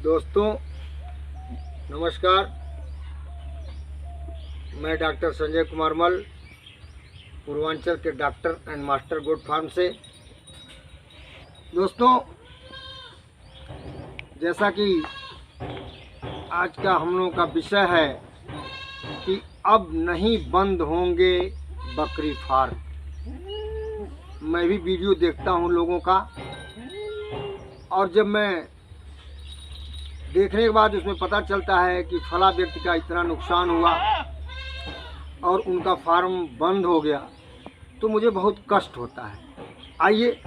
दोस्तों नमस्कार, मैं डॉक्टर संजय कुमार मल, पूर्वांचल के doctor and master goat farm से। दोस्तों, जैसा कि आज का हम लोगों का विषय है कि अब नहीं बंद होंगे बकरी फार्म। मैं भी वीडियो देखता हूं लोगों का, और जब मैं देखने के बाद उसमें पता चलता है कि फला व्यक्ति का इतना नुकसान हुआ और उनका फार्म बंद हो गया, तो मुझे बहुत कष्ट होता है। आइए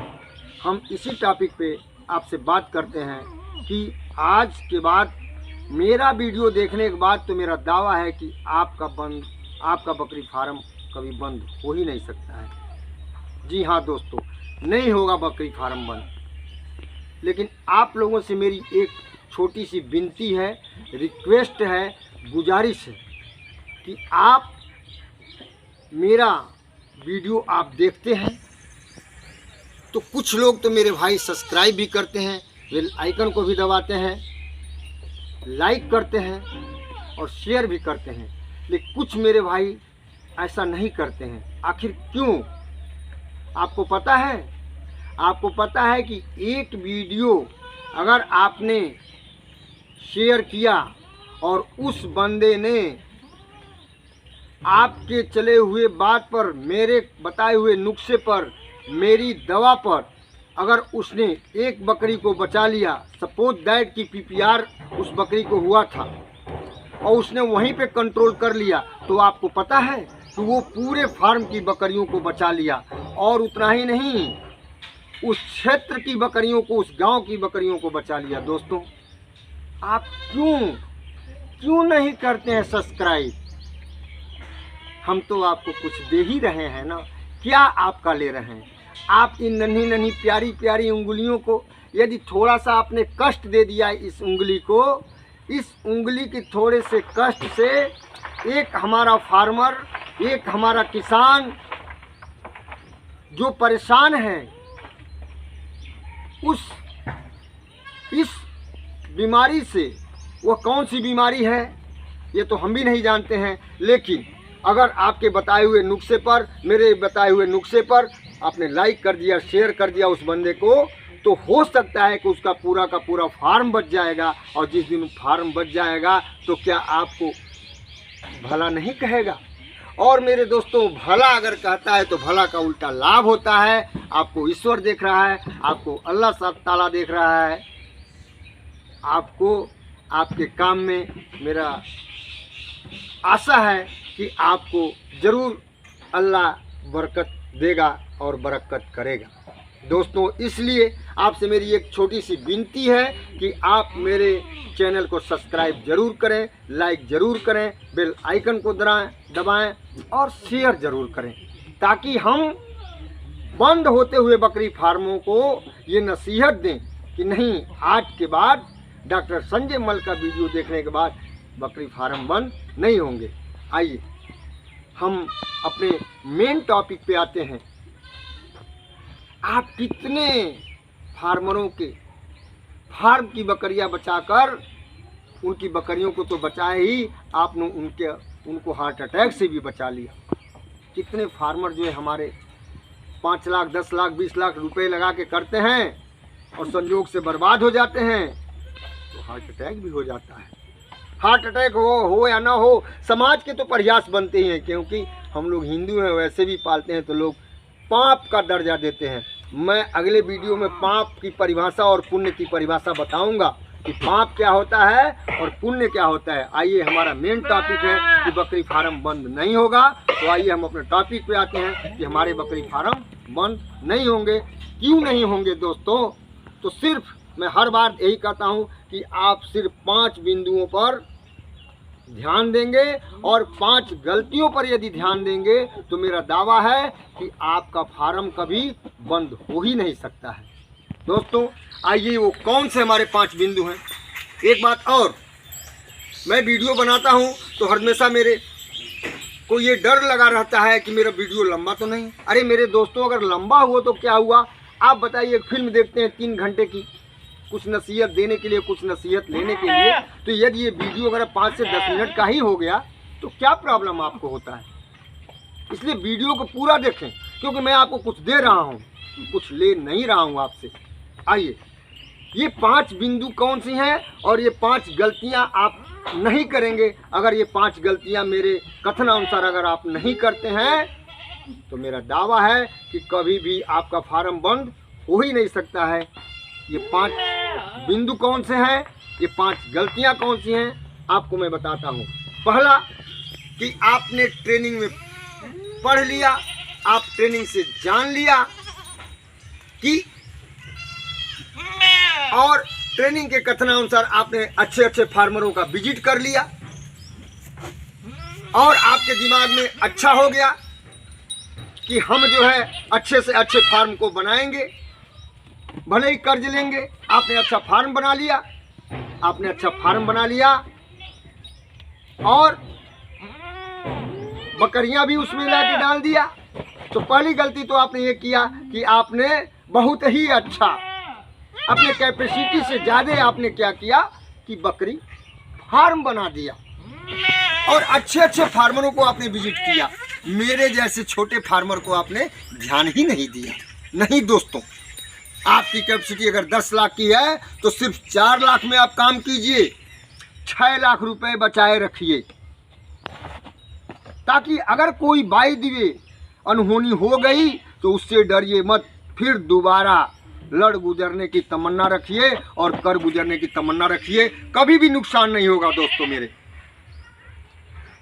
हम इसी टॉपिक पे आपसे बात करते हैं कि आज के बाद मेरा वीडियो देखने के बाद तो मेरा दावा है कि आपका बकरी फार्म कभी बंद हो ही नहीं सकता है। जी हाँ दोस्तों, नहीं होगा बकरी फार्म बंद। लेकिन आप लोगों से मेरी एक छोटी सी विनती है, रिक्वेस्ट है, गुजारिश है कि आप मेरा वीडियो आप देखते हैं तो कुछ लोग तो मेरे भाई सब्सक्राइब भी करते हैं, बेल आइकन को भी दबाते हैं, लाइक करते हैं और शेयर भी करते हैं, लेकिन कुछ मेरे भाई ऐसा नहीं करते हैं। आखिर क्यों? आपको पता है? आपको पता है कि एक वीडियो अगर आपने शेयर किया और उस बंदे ने आपके चले हुए बात पर, मेरे बताए हुए नुस्खे पर, मेरी दवा पर अगर उसने एक बकरी को बचा लिया, सपोज दैट कि PPR उस बकरी को हुआ था और उसने वहीं पे कंट्रोल कर लिया, तो आपको पता है कि वो पूरे फार्म की बकरियों को बचा लिया। और उतना ही नहीं, उस क्षेत्र की बकरियों को, उस गांव की बकरियों को बचा लिया। दोस्तों, आप क्यों नहीं करते हैं सब्सक्राइब? हम तो आपको कुछ दे ही रहे हैं ना, क्या आपका ले रहे हैं? आप इन नन्ही नन्ही प्यारी प्यारी उंगलियों को यदि थोड़ा सा आपने कष्ट दे दिया, इस उंगली को, इस उंगली के थोड़े से कष्ट से एक हमारा फार्मर, एक हमारा किसान जो परेशान है, इस बीमारी से, वह कौन सी बीमारी है ये तो हम भी नहीं जानते हैं। लेकिन अगर आपके बताए हुए नुस्खे पर, मेरे बताए हुए नुस्खे पर आपने लाइक कर दिया, शेयर कर दिया उस बंदे को, तो हो सकता है कि उसका पूरा का पूरा फार्म बच जाएगा। और जिस दिन फार्म बच जाएगा तो क्या आपको भला नहीं कहेगा? और मेरे दोस्तों, भला अगर कहता है तो भला का उल्टा लाभ होता है। आपको ईश्वर देख रहा है, आपको अल्लाह ताला देख रहा है, आपको आपके काम में मेरा आशा है कि आपको ज़रूर अल्लाह बरकत देगा और बरकत करेगा। दोस्तों, इसलिए आपसे मेरी एक छोटी सी विनती है कि आप मेरे चैनल को सब्सक्राइब जरूर करें, लाइक ज़रूर करें, बेल आइकन को दबाएं और शेयर ज़रूर करें, ताकि हम बंद होते हुए बकरी फार्मों को ये नसीहत दें कि नहीं, आज के बाद डॉक्टर संजय मल का वीडियो देखने के बाद बकरी फार्म बंद नहीं होंगे। आइए हम अपने मेन टॉपिक पे आते हैं। आप कितने फार्मरों के फार्म की बकरियां बचाकर, उनकी बकरियों को तो बचाए ही, आपने उनको हार्ट अटैक से भी बचा लिया। कितने फार्मर जो है हमारे 5 लाख 10 लाख 20 लाख रुपए लगा के करते हैं और संयोग से बर्बाद हो जाते हैं, तो हार्ट अटैक भी हो जाता है। हार्ट अटैक हो या ना हो, समाज के तो प्रयास बनते ही हैं, क्योंकि हम लोग हिंदू हैं, वैसे भी पालते हैं तो लोग पाप का दर्जा देते हैं। मैं अगले वीडियो में पाप की परिभाषा और पुण्य की परिभाषा बताऊंगा कि पाप क्या होता है और पुण्य क्या होता है। आइए, हमारा मेन टॉपिक है कि बकरी फार्म बंद नहीं होगा। तो आइए हम अपने टॉपिक पे आते हैं कि हमारे बकरी फार्म बंद नहीं होंगे। क्यों नहीं होंगे दोस्तों? तो सिर्फ मैं हर बार यही कहता हूं कि आप सिर्फ 5 बिंदुओं पर ध्यान देंगे और 5 गलतियों पर यदि ध्यान देंगे तो मेरा दावा है कि आपका फार्म कभी बंद हो ही नहीं सकता है। दोस्तों, आइए वो कौन से हमारे 5 बिंदु हैं। एक बात और, मैं वीडियो बनाता हूं तो हमेशा मेरे को ये डर लगा रहता है कि मेरा वीडियो लंबा तो नहीं। अरे मेरे दोस्तों, अगर लंबा हुआ तो क्या हुआ? आप बताइए, एक फिल्म देखते हैं 3 घंटे की, कुछ नसीहत देने के लिए, कुछ नसीहत लेने के लिए। तो यदि ये वीडियो अगर 5 से 10 मिनट का ही हो गया तो क्या प्रॉब्लम आपको होता है? इसलिए वीडियो को पूरा देखें, क्योंकि मैं आपको कुछ दे रहा हूँ, कुछ ले नहीं रहा हूँ आपसे। आइए, ये 5 बिंदु कौन सी हैं और ये 5 गलतियाँ आप नहीं करेंगे। अगर ये 5 गलतियाँ मेरे कथनानुसार अगर आप नहीं करते हैं तो मेरा दावा है कि कभी भी आपका फार्म बंद हो ही नहीं सकता है। ये 5 बिंदु कौन से हैं, ये 5 गलतियां कौन सी हैं, आपको मैं बताता हूं। पहला, कि आपने ट्रेनिंग में पढ़ लिया, आप ट्रेनिंग से जान लिया कि, और ट्रेनिंग के कथनानुसार आपने अच्छे अच्छे फार्मरों का विजिट कर लिया और आपके दिमाग में अच्छा हो गया कि हम जो है अच्छे से अच्छे फार्म को बनाएंगे, भले ही कर्ज लेंगे। आपने अच्छा फार्म बना लिया, आपने अच्छा फार्म बना लिया और बकरियां भी उसमें लाके डाल दिया। तो पहली गलती तो आपने ये किया कि आपने बहुत ही अच्छा, अपने कैपेसिटी से ज़्यादा आपने क्या किया कि बकरी फार्म बना दिया और अच्छे अच्छे फार्मरों को आपने विजिट किया। मेरे जैसे छोटे फार्मर को आपने ध्यान ही नहीं दिया। नहीं दोस्तों, आपकी कैपेसिटी अगर 10 लाख की है तो सिर्फ 4 लाख में आप काम कीजिए, 6 लाख रुपए बचाए रखिए, ताकि अगर कोई बाई दिए अनहोनी हो गई तो उससे डरिए मत, फिर दोबारा लड़ गुजरने की तमन्ना रखिए और कर गुजरने की तमन्ना रखिए, कभी भी नुकसान नहीं होगा दोस्तों मेरे।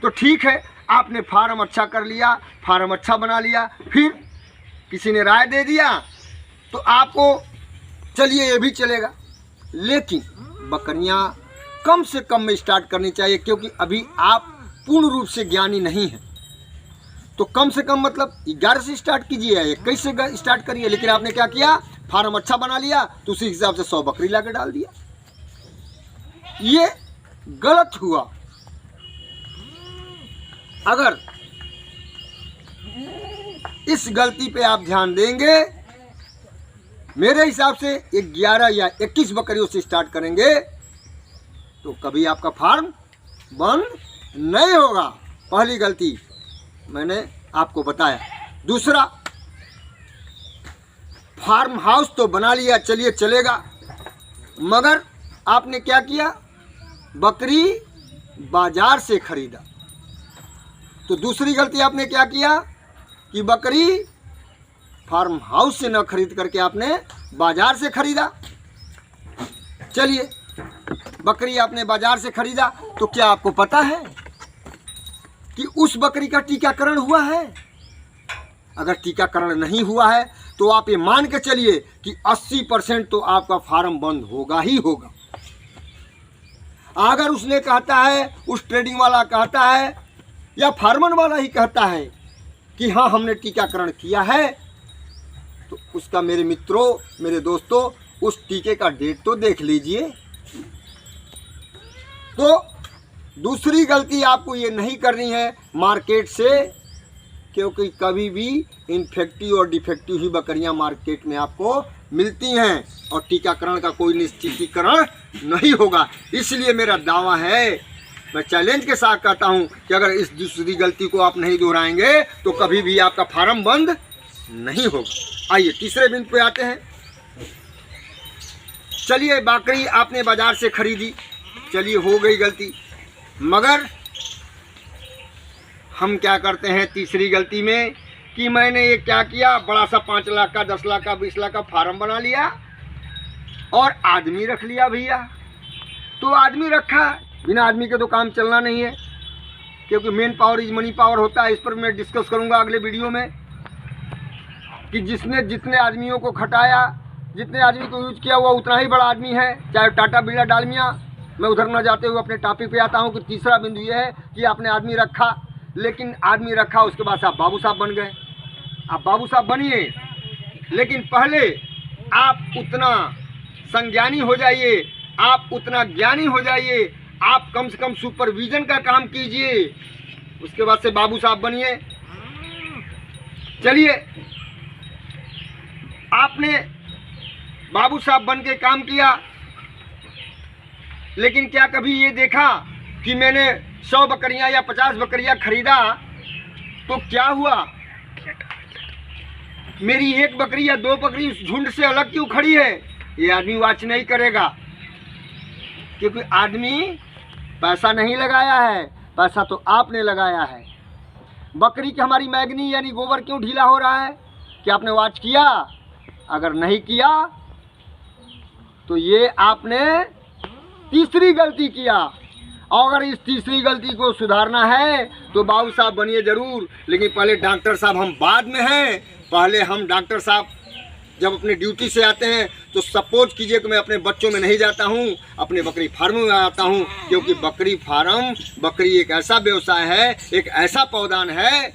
तो ठीक है, आपने फार्म अच्छा कर लिया, फार्म अच्छा बना लिया, फिर किसी ने राय दे दिया तो आपको चलिए ये भी चलेगा, लेकिन बकरियां कम से कम में स्टार्ट करनी चाहिए, क्योंकि अभी आप पूर्ण रूप से ज्ञानी नहीं हैं। तो कम से कम मतलब 11 से स्टार्ट कीजिए या 21 से स्टार्ट करिए। लेकिन आपने क्या किया, फार्म अच्छा बना लिया तो उसी हिसाब से 100 बकरी लाके डाल दिया। ये गलत हुआ। अगर इस गलती पे आप ध्यान देंगे, मेरे हिसाब से 11 या 21 बकरियों से स्टार्ट करेंगे तो कभी आपका फार्म बंद नहीं होगा। पहली गलती मैंने आपको बताया। दूसरा, फार्म हाउस तो बना लिया, चलिए चलेगा, मगर आपने क्या किया, बकरी बाजार से खरीदा। तो दूसरी गलती आपने क्या किया कि बकरी फार्म हाउस से न खरीद करके आपने बाजार से खरीदा। चलिए, बकरी आपने बाजार से खरीदा तो क्या आपको पता है कि उस बकरी का टीकाकरण हुआ है? अगर टीकाकरण नहीं हुआ है तो आप ये मान के चलिए कि 80% तो आपका फार्म बंद होगा ही होगा। अगर उसने कहता है, उस ट्रेडिंग वाला कहता है या फार्मर वाला ही कहता है कि हाँ हमने टीकाकरण किया है, तो उसका, मेरे मित्रों, मेरे दोस्तों, उस टीके का डेट तो देख लीजिए। तो दूसरी गलती आपको ये नहीं करनी है मार्केट से, क्योंकि कभी भी इन्फेक्टिव और डिफेक्टिव ही बकरियां मार्केट में आपको मिलती हैं और टीकाकरण का कोई निश्चितीकरण नहीं होगा। इसलिए मेरा दावा है, मैं चैलेंज के साथ कहता हूं कि अगर इस दूसरी गलती को आप नहीं दोहराएंगे तो कभी भी आपका फार्म बंद नहीं होगा। आइए तीसरे बिंदु पे आते हैं। चलिए, बकरी आपने बाजार से खरीदी, चलिए हो गई गलती, मगर हम क्या करते हैं तीसरी गलती में कि मैंने ये क्या किया, बड़ा सा 5 लाख का, 10 लाख का, 20 लाख का फार्म बना लिया और आदमी रख लिया भैया। तो आदमी रखा, बिना आदमी के तो काम चलना नहीं है, क्योंकि main power is money power होता है। इस पर मैं डिस्कस करूंगा अगले वीडियो में कि जिसने जितने आदमियों को खटाया, जितने आदमी को यूज किया हुआ उतना ही बड़ा आदमी है, चाहे टाटा बिरला डालमिया। मैं उधर न जाते हुए अपने टॉपिक पे आता हूँ कि तीसरा बिंदु ये है कि आपने आदमी रखा, लेकिन आदमी रखा उसके बाद आप बाबू साहब बन गए। आप बाबू साहब बनिए, लेकिन पहले आप उतना संज्ञानी हो जाइए, आप उतना ज्ञानी हो जाइए, आप कम से कम सुपरविजन का काम कीजिए, उसके बाद से बाबू साहब बनिए। चलिए, आपने बाबू साहब बन के काम किया, लेकिन क्या कभी ये देखा कि मैंने 100 बकरियां या 50 बकरियां खरीदा तो क्या हुआ, मेरी एक बकरी या 2 बकरी उस झुंड से अलग क्यों खड़ी है? ये आदमी वाच नहीं करेगा, क्योंकि आदमी पैसा नहीं लगाया है, पैसा तो आपने लगाया है। बकरी की हमारी मैगनी यानी गोबर क्यों ढीला हो रहा है? क्या आपने वाच किया? अगर नहीं किया तो ये आपने तीसरी गलती किया। और अगर इस तीसरी गलती को सुधारना है तो बाबू साहब बनिए ज़रूर, लेकिन पहले डॉक्टर साहब हम बाद में हैं। पहले हम डॉक्टर साहब जब अपने ड्यूटी से आते हैं तो सपोज कीजिए कि मैं अपने बच्चों में नहीं जाता हूं, अपने बकरी फार्म में आता हूं, क्योंकि बकरी फार्म, बकरी एक ऐसा व्यवसाय है, एक ऐसा पौधान है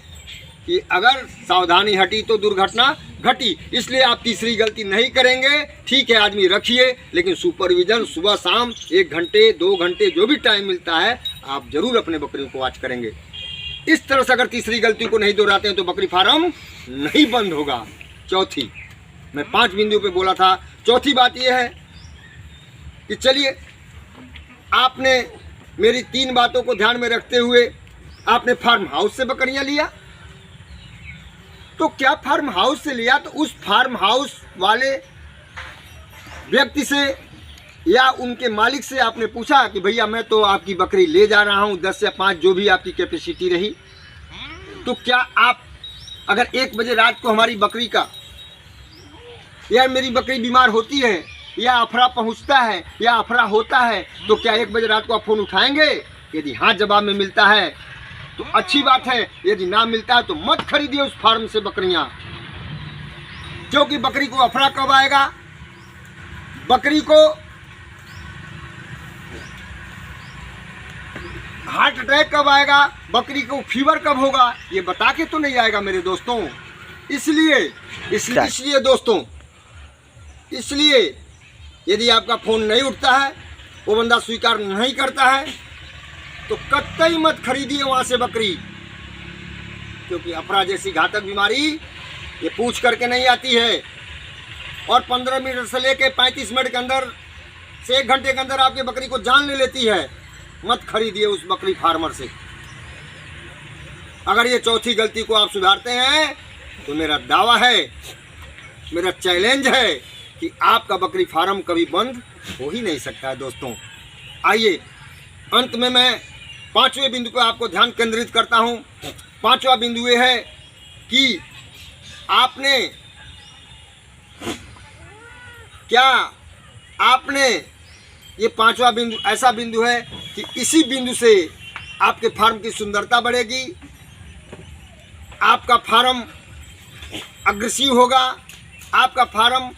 कि अगर सावधानी हटी तो दुर्घटना घटी। इसलिए आप तीसरी गलती नहीं करेंगे। ठीक है, आदमी रखिए, लेकिन सुपरविजन सुबह शाम 1 घंटे 2 घंटे जो भी टाइम मिलता है आप ज़रूर अपने बकरियों को वॉच करेंगे। इस तरह से अगर तीसरी गलती को नहीं दोहराते हैं तो बकरी फार्म नहीं बंद होगा। चौथी, मैं 5 बिंदु पे बोला था, चौथी बात यह है कि चलिए आपने मेरी 3 बातों को ध्यान में रखते हुए आपने फार्म हाउस से बकरियां लिया। तो क्या फार्म हाउस से लिया तो उस फार्म हाउस वाले व्यक्ति से या उनके मालिक से आपने पूछा कि भैया मैं तो आपकी बकरी ले जा रहा हूं 10 या 5 जो भी आपकी कैपेसिटी रही, तो क्या आप अगर 1 बजे रात को हमारी बकरी का या मेरी बकरी बीमार होती है या अफरा पहुंचता है या अफरा होता है तो क्या 1 बजे रात को आप फ़ोन उठाएंगे? यदि हाँ जवाब में मिलता है तो अच्छी बात है, यदि ना मिलता है तो मत खरीदिए उस फार्म से बकरियां, क्योंकि बकरी को अफरा कब आएगा, बकरी को हार्ट अटैक कब आएगा, बकरी को फीवर कब होगा, ये बता के तो नहीं आएगा मेरे दोस्तों। इसलिए दोस्तों, इसलिए यदि आपका फ़ोन नहीं उठता है, वो बंदा स्वीकार नहीं करता है, तो कतई मत खरीदिए वहाँ से बकरी, क्योंकि अफरा जैसी घातक बीमारी ये पूछ करके नहीं आती है और 15 मिनट से लेके 35 मिनट के अंदर से 1 घंटे के अंदर आपकी बकरी को जान ले लेती है। मत खरीदिए उस बकरी फार्मर से। अगर ये चौथी गलती को आप सुधारते हैं तो मेरा दावा है, मेरा चैलेंज है कि आपका बकरी फार्म कभी बंद हो ही नहीं सकता है। दोस्तों आइए अंत में मैं 5वें बिंदु पर आपको ध्यान केंद्रित करता हूं। 5वां बिंदु ये है कि आपने ये 5वां बिंदु ऐसा बिंदु है कि इसी बिंदु से आपके फार्म की सुंदरता बढ़ेगी, आपका फार्म अग्रेसिव होगा, आपका फार्म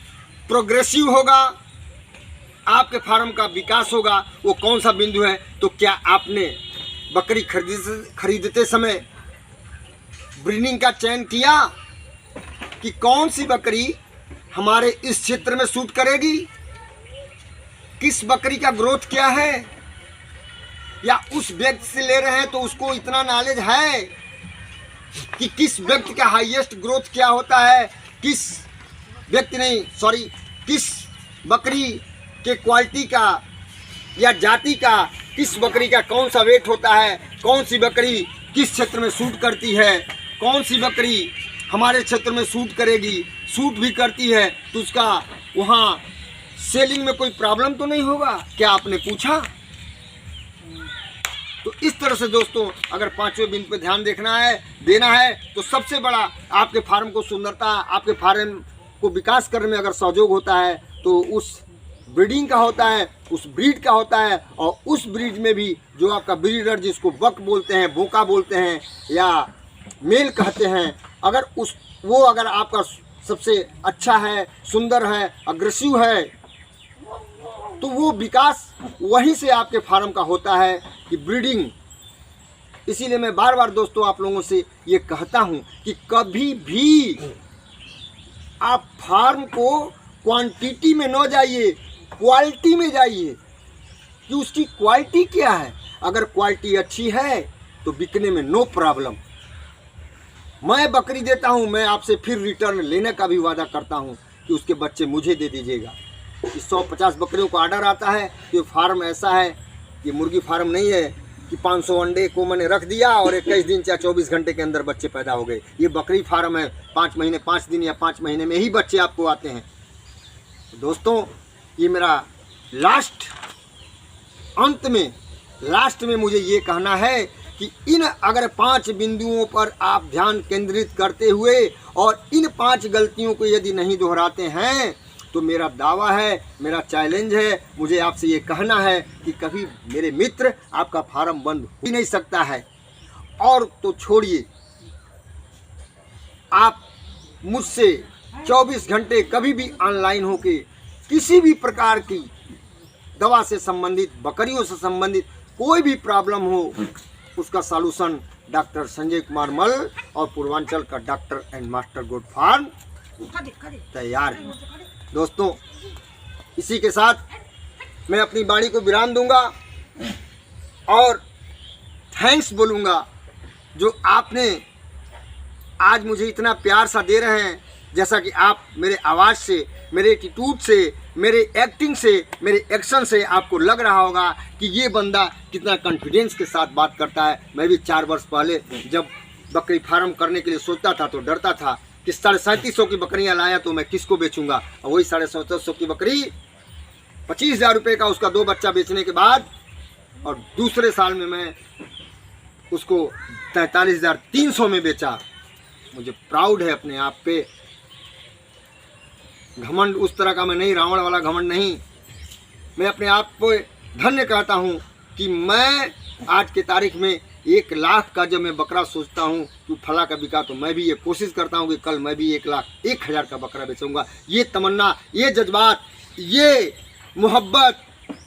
प्रोग्रेसिव होगा, आपके फार्म का विकास होगा। वो कौन सा बिंदु है? तो क्या आपने बकरी खरीदते समय ब्रीडिंग का चयन किया कि कौन सी बकरी हमारे इस क्षेत्र में सूट करेगी, किस बकरी का ग्रोथ क्या है, या उस व्यक्ति से ले रहे हैं तो उसको इतना नॉलेज है कि किस व्यक्ति का हाईएस्ट ग्रोथ क्या होता है, किस बकरी के क्वालिटी का या जाति का, किस बकरी का कौन सा वेट होता है, कौन सी बकरी किस क्षेत्र में सूट करती है, कौन सी बकरी हमारे क्षेत्र में सूट करेगी, सूट भी करती है तो उसका वहाँ सेलिंग में कोई प्रॉब्लम तो नहीं होगा, क्या आपने पूछा? तो इस तरह से दोस्तों अगर 5वें बिंदु पे ध्यान देना है तो सबसे बड़ा आपके फार्म को सुंदरता, आपके फार्म को विकास करने में अगर सहयोग होता है तो उस ब्रीडिंग का होता है, उस ब्रीड का होता है। और उस ब्रीड में भी जो आपका ब्रीडर, जिसको बक बोलते हैं, बोका बोलते हैं या मेल कहते हैं, अगर आपका सबसे अच्छा है, सुंदर है, अग्रेसिव है, तो वो विकास वहीं से आपके फार्म का होता है कि ब्रीडिंग। इसीलिए मैं बार बार दोस्तों आप लोगों से ये कहता हूँ कि कभी भी आप फार्म को क्वांटिटी में न जाइए, क्वालिटी में जाइए कि उसकी क्वालिटी क्या है। अगर क्वालिटी अच्छी है तो बिकने में नो प्रॉब्लम। मैं बकरी देता हूं, मैं आपसे फिर रिटर्न लेने का भी वादा करता हूं कि उसके बच्चे मुझे दे दीजिएगा। कि 150 बकरियों का ऑर्डर आता है, ये फार्म ऐसा है, ये मुर्गी फार्म नहीं है कि 500 अंडे को मैंने रख दिया और 21 दिन या 24 घंटे के अंदर बच्चे पैदा हो गए। ये बकरी फार्म है, 5 महीने 5 दिन या 5 महीने में ही बच्चे आपको आते हैं। तो दोस्तों, ये मेरा लास्ट में मुझे ये कहना है कि इन अगर 5 बिंदुओं पर आप ध्यान केंद्रित करते हुए और इन 5 गलतियों को यदि नहीं दोहराते हैं तो मेरा दावा है, मेरा चैलेंज है, मुझे आपसे ये कहना है कि कभी मेरे मित्र आपका फार्म बंद हो ही नहीं सकता है। और तो छोड़िए, आप मुझसे 24 घंटे कभी भी ऑनलाइन होके किसी भी प्रकार की दवा से संबंधित, बकरियों से संबंधित कोई भी प्रॉब्लम हो, उसका सॉल्यूशन डॉक्टर संजय कुमार मल और पूर्वांचल का doctor and master goat farm तैयार है। दोस्तों, इसी के साथ मैं अपनी वाणी को विराम दूंगा और थैंक्स बोलूँगा जो आपने आज मुझे इतना प्यार सा दे रहे हैं। जैसा कि आप मेरे आवाज़ से, मेरे एटीट्यूड से, मेरे एक्टिंग से, मेरे एक्शन से आपको लग रहा होगा कि ये बंदा कितना कॉन्फिडेंस के साथ बात करता है। मैं भी 4 वर्ष पहले जब बकरी फार्म करने के लिए सोचता था तो डरता था कि 3750 की बकरियां लाया तो मैं किसको बेचूंगा। और वही 3750 की बकरी 25,000 रुपये का उसका 2 बच्चा बेचने के बाद और दूसरे साल में मैं उसको 43,300 में बेचा। मुझे प्राउड है अपने आप पे। घमंड उस तरह का मैं नहीं, रावण वाला घमंड नहीं। मैं अपने आप को धन्य कहता हूँ कि मैं आज के तारीख में 1 लाख का जब मैं बकरा सोचता हूँ कि फला का बिका तो मैं भी ये कोशिश करता हूँ कि कल मैं भी 1,01,000 का बकरा बेचूंगा। ये तमन्ना, ये जज्बात, ये मोहब्बत,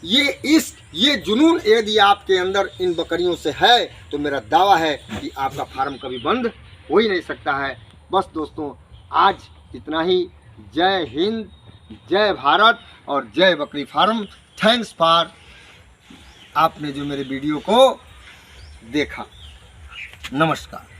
ये इश्क, ये जुनून यदि आपके अंदर इन बकरियों से है तो मेरा दावा है कि आपका फार्म कभी बंद हो ही नहीं सकता है। बस दोस्तों, आज इतना ही। जय हिंद, जय भारत और जय बकरी फार्म। थैंक्स फॉर आपने जो मेरे वीडियो को देखा। नमस्कार।